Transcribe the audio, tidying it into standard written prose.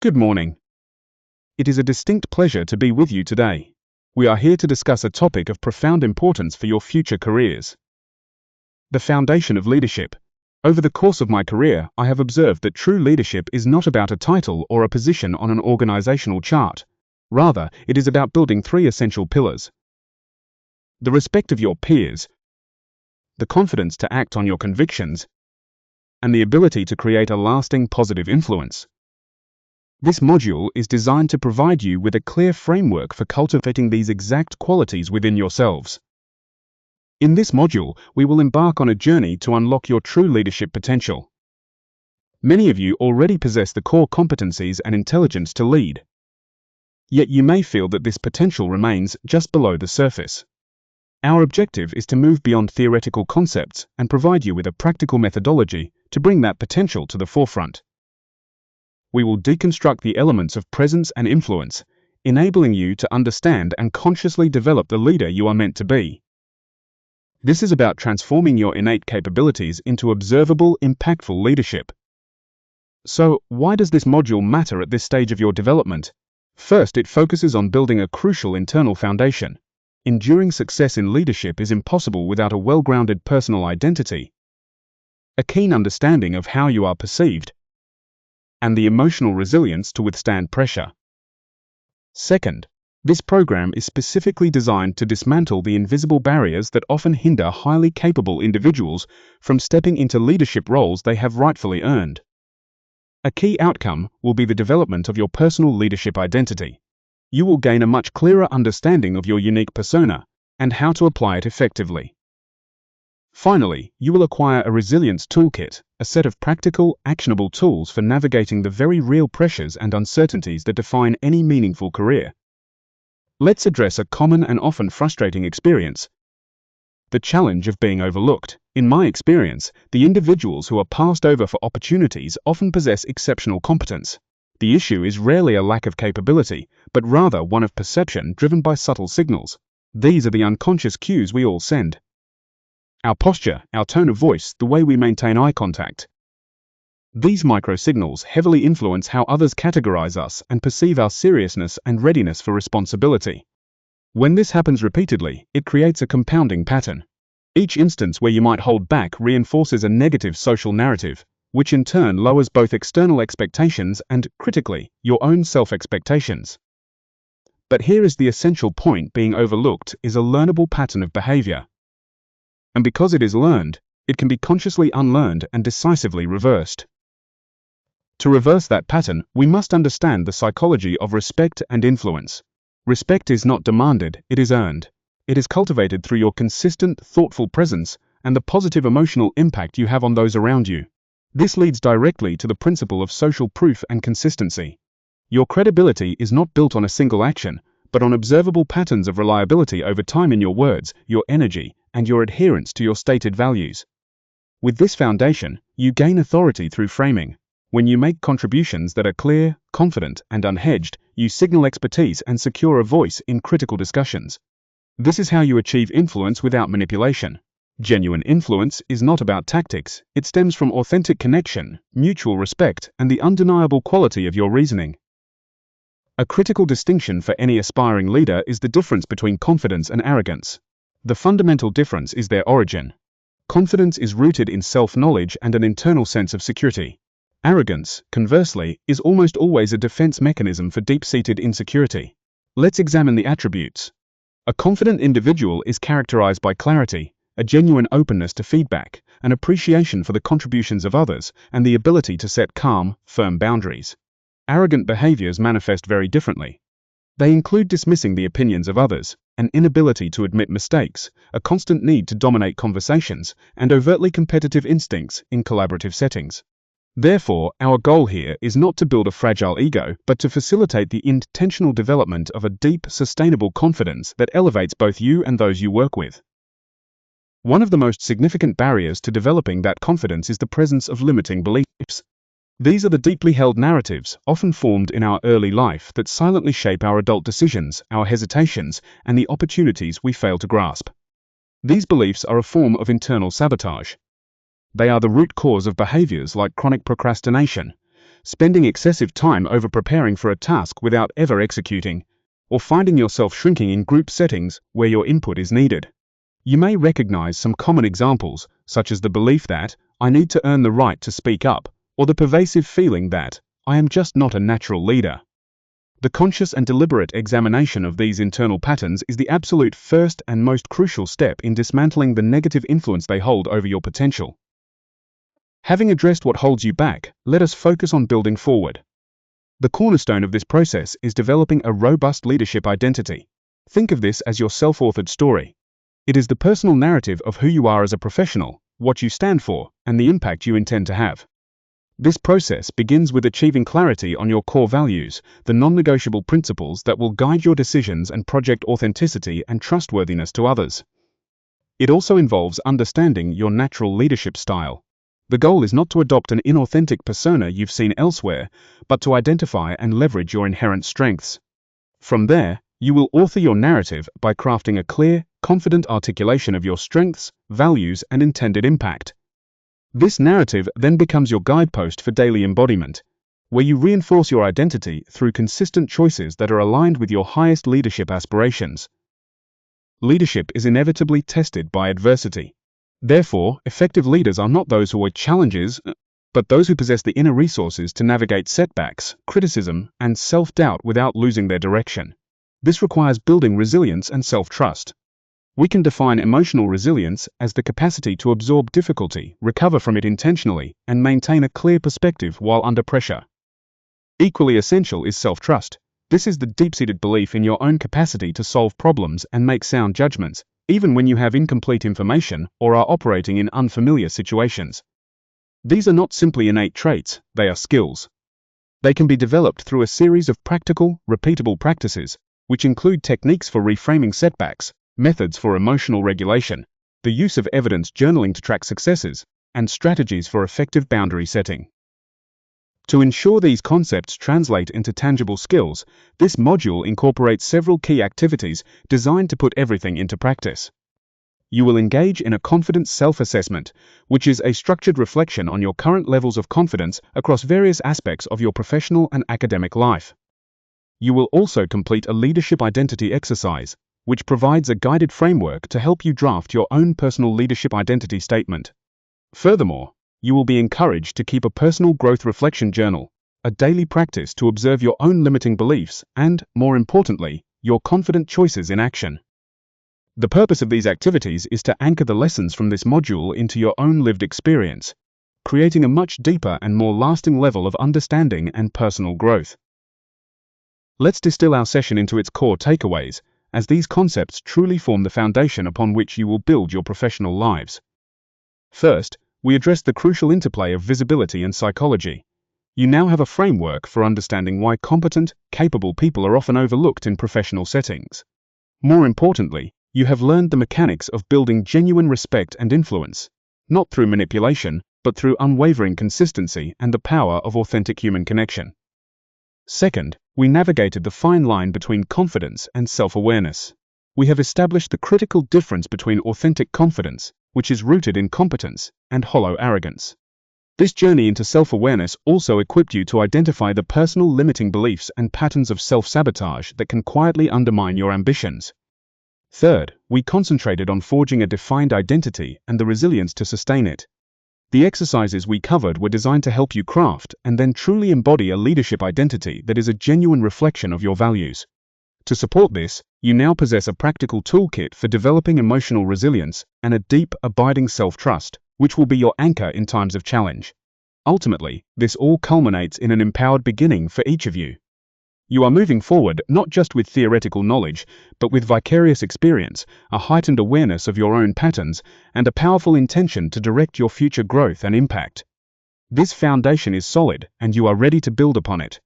Good morning. It is a distinct pleasure to be with you today. We are here to discuss a topic of profound importance for your future careers. The foundation of leadership. Over the course of my career, I have observed that true leadership is not about a title or a position on an organizational chart. Rather, it is about building three essential pillars: the respect of your peers, the confidence to act on your convictions, and the ability to create a lasting positive influence. This module is designed to provide you with a clear framework for cultivating these exact qualities within yourselves. In this module, we will embark on a journey to unlock your true leadership potential. Many of you already possess the core competencies and intelligence to lead. Yet you may feel that this potential remains just below the surface. Our objective is to move beyond theoretical concepts and provide you with a practical methodology to bring that potential to the forefront. We will deconstruct the elements of presence and influence, enabling you to understand and consciously develop the leader you are meant to be. This is about transforming your innate capabilities into observable, impactful leadership. So, why does this module matter at this stage of your development? First, it focuses on building a crucial internal foundation. Enduring success in leadership is impossible without a well-grounded personal identity, a keen understanding of how you are perceived, and the emotional resilience to withstand pressure. Second, this program is specifically designed to dismantle the invisible barriers that often hinder highly capable individuals from stepping into leadership roles they have rightfully earned. A key outcome will be the development of your personal leadership identity. You will gain a much clearer understanding of your unique persona and how to apply it effectively. Finally, you will acquire a resilience toolkit, a set of practical, actionable tools for navigating the very real pressures and uncertainties that define any meaningful career. Let's address a common and often frustrating experience: the challenge of being overlooked. In my experience, the individuals who are passed over for opportunities often possess exceptional competence. The issue is rarely a lack of capability, but rather one of perception driven by subtle signals. These are the unconscious cues we all send. Our posture, our tone of voice, the way we maintain eye contact. These micro-signals heavily influence how others categorize us and perceive our seriousness and readiness for responsibility. When this happens repeatedly, it creates a compounding pattern. Each instance where you might hold back reinforces a negative social narrative, which in turn lowers both external expectations and, critically, your own self-expectations. But here is the essential point: being overlooked is a learnable pattern of behavior. And because it is learned, it can be consciously unlearned and decisively reversed. To reverse that pattern, we must understand the psychology of respect and influence. Respect is not demanded, it is earned. It is cultivated through your consistent, thoughtful presence and the positive emotional impact you have on those around you. This leads directly to the principle of social proof and consistency. Your credibility is not built on a single action, but on observable patterns of reliability over time in your words, your energy, and your adherence to your stated values. With this foundation, you gain authority through framing. When you make contributions that are clear, confident, and unhedged, you signal expertise and secure a voice in critical discussions. This is how you achieve influence without manipulation. Genuine influence is not about tactics, it stems from authentic connection, mutual respect, and the undeniable quality of your reasoning. A critical distinction for any aspiring leader is the difference between confidence and arrogance. The fundamental difference is their origin. Confidence is rooted in self-knowledge and an internal sense of security. Arrogance, conversely, is almost always a defense mechanism for deep-seated insecurity. Let's examine the attributes. A confident individual is characterized by clarity, a genuine openness to feedback, an appreciation for the contributions of others, and the ability to set calm, firm boundaries. Arrogant behaviors manifest very differently. They include dismissing the opinions of others, an inability to admit mistakes, a constant need to dominate conversations, and overtly competitive instincts in collaborative settings. Therefore, our goal here is not to build a fragile ego, but to facilitate the intentional development of a deep, sustainable confidence that elevates both you and those you work with. One of the most significant barriers to developing that confidence is the presence of limiting beliefs. These are the deeply held narratives, often formed in our early life, that silently shape our adult decisions, our hesitations, and the opportunities we fail to grasp. These beliefs are a form of internal sabotage. They are the root cause of behaviors like chronic procrastination, spending excessive time over preparing for a task without ever executing, or finding yourself shrinking in group settings where your input is needed. You may recognize some common examples, such as the belief that I need to earn the right to speak up, or the pervasive feeling that I am just not a natural leader. The conscious and deliberate examination of these internal patterns is the absolute first and most crucial step in dismantling the negative influence they hold over your potential. Having addressed what holds you back, let us focus on building forward. The cornerstone of this process is developing a robust leadership identity. Think of this as your self-authored story. It is the personal narrative of who you are as a professional, what you stand for, and the impact you intend to have. This process begins with achieving clarity on your core values, the non-negotiable principles that will guide your decisions and project authenticity and trustworthiness to others. It also involves understanding your natural leadership style. The goal is not to adopt an inauthentic persona you've seen elsewhere, but to identify and leverage your inherent strengths. From there, you will author your narrative by crafting a clear, confident articulation of your strengths, values, and intended impact. This narrative then becomes your guidepost for daily embodiment, where you reinforce your identity through consistent choices that are aligned with your highest leadership aspirations. Leadership is inevitably tested by adversity. Therefore, effective leaders are not those who avoid challenges, but those who possess the inner resources to navigate setbacks, criticism, and self-doubt without losing their direction. This requires building resilience and self-trust. We can define emotional resilience as the capacity to absorb difficulty, recover from it intentionally, and maintain a clear perspective while under pressure. Equally essential is self-trust. This is the deep-seated belief in your own capacity to solve problems and make sound judgments, even when you have incomplete information or are operating in unfamiliar situations. These are not simply innate traits, they are skills. They can be developed through a series of practical, repeatable practices, which include techniques for reframing setbacks, methods for emotional regulation, the use of evidence journaling to track successes, and strategies for effective boundary setting. To ensure these concepts translate into tangible skills, this module incorporates several key activities designed to put everything into practice. You will engage in a confidence self-assessment, which is a structured reflection on your current levels of confidence across various aspects of your professional and academic life. You will also complete a leadership identity exercise, which provides a guided framework to help you draft your own personal leadership identity statement. Furthermore, you will be encouraged to keep a personal growth reflection journal, a daily practice to observe your own limiting beliefs and, more importantly, your confident choices in action. The purpose of these activities is to anchor the lessons from this module into your own lived experience, creating a much deeper and more lasting level of understanding and personal growth. Let's distill our session into its core takeaways, as these concepts truly form the foundation upon which you will build your professional lives. First, we address the crucial interplay of visibility and psychology. You now have a framework for understanding why competent, capable people are often overlooked in professional settings. More importantly, you have learned the mechanics of building genuine respect and influence, not through manipulation, but through unwavering consistency and the power of authentic human connection. Second, we navigated the fine line between confidence and self-awareness. We have established the critical difference between authentic confidence, which is rooted in competence, and hollow arrogance. This journey into self-awareness also equipped you to identify the personal limiting beliefs and patterns of self-sabotage that can quietly undermine your ambitions. Third, we concentrated on forging a defined identity and the resilience to sustain it. The exercises we covered were designed to help you craft and then truly embody a leadership identity that is a genuine reflection of your values. To support this, you now possess a practical toolkit for developing emotional resilience and a deep, abiding self-trust, which will be your anchor in times of challenge. Ultimately, this all culminates in an empowered beginning for each of you. You are moving forward not just with theoretical knowledge, but with vicarious experience, a heightened awareness of your own patterns, and a powerful intention to direct your future growth and impact. This foundation is solid, and you are ready to build upon it.